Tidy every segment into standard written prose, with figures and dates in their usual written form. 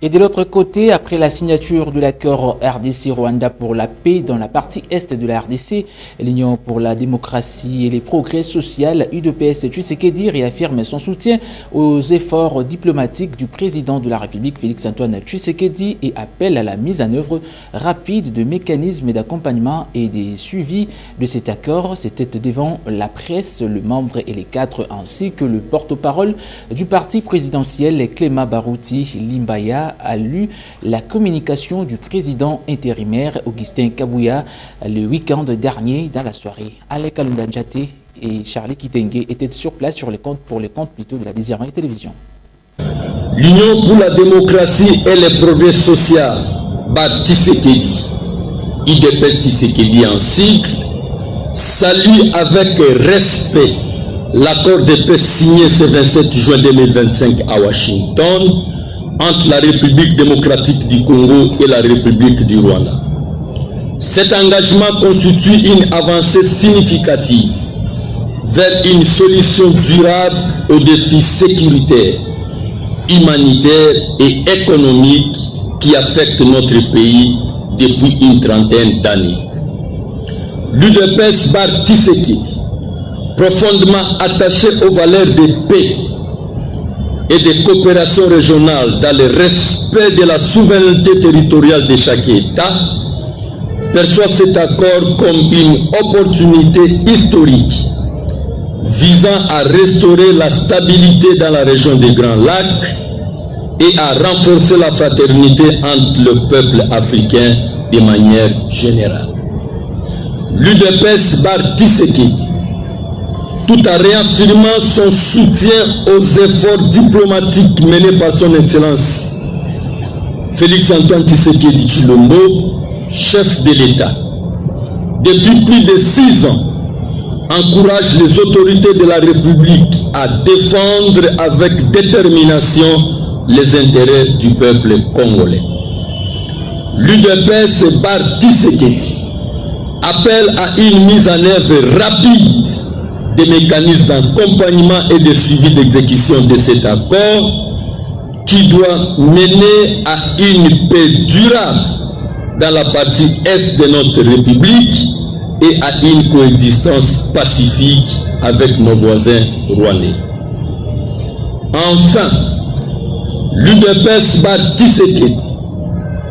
Et de l'autre côté, après la signature de l'accord RDC-Rwanda pour la paix dans la partie est de la RDC, l'Union pour la démocratie et les progrès sociaux, UDPS Tshisekedi réaffirme son soutien aux efforts diplomatiques du président de la République, Félix-Antoine Tshisekedi, et appelle à la mise en œuvre rapide de mécanismes d'accompagnement et de suivi de cet accord. C'était devant la presse, le membre et les cadres ainsi que le porte-parole du parti présidentiel, Clément Barouti Limbaya, a lu la communication du président intérimaire Augustin Kabouya le week-end dernier dans la soirée. Alec Alundanjate et Charlie Kitenge étaient sur place pour les comptes plutôt de la Désirée Télévision. L'Union pour la démocratie et les progrès sociaux, Tshisekedi, UDPS Tshisekedi en cycle, salue avec respect l'accord de paix signé ce 27 juin 2025 à Washington entre la République démocratique du Congo et la République du Rwanda. Cet engagement constitue une avancée significative vers une solution durable aux défis sécuritaires, humanitaires et économiques qui affectent notre pays depuis une trentaine d'années. L'UDPS Tshisekedi, profondément attaché aux valeurs de paix et de coopération régionale dans le respect de la souveraineté territoriale de chaque État, perçoit cet accord comme une opportunité historique visant à restaurer la stabilité dans la région des Grands Lacs et à renforcer la fraternité entre le peuple africain de manière générale. L'UDPS Tshisekedi, tout en réaffirmant son soutien aux efforts diplomatiques menés par son Excellence Félix-Antoine Tshisekedi Tshilombo, chef de l'État, depuis plus de 6 ans, encourage les autorités de la République à défendre avec détermination les intérêts du peuple congolais. L'UDPS Tshisekedi appelle à une mise en œuvre rapide des mécanismes d'accompagnement et de suivi d'exécution de cet accord qui doit mener à une paix durable dans la partie est de notre République et à une coexistence pacifique avec nos voisins rwandais. Enfin, l'UDPS Tshisekedi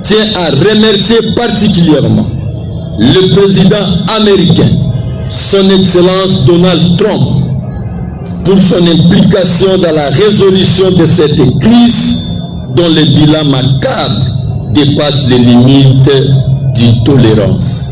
tient à remercier particulièrement le président américain, son Excellence Donald Trump, pour son implication dans la résolution de cette crise dont le bilan macabre dépasse les limites d'une tolérance.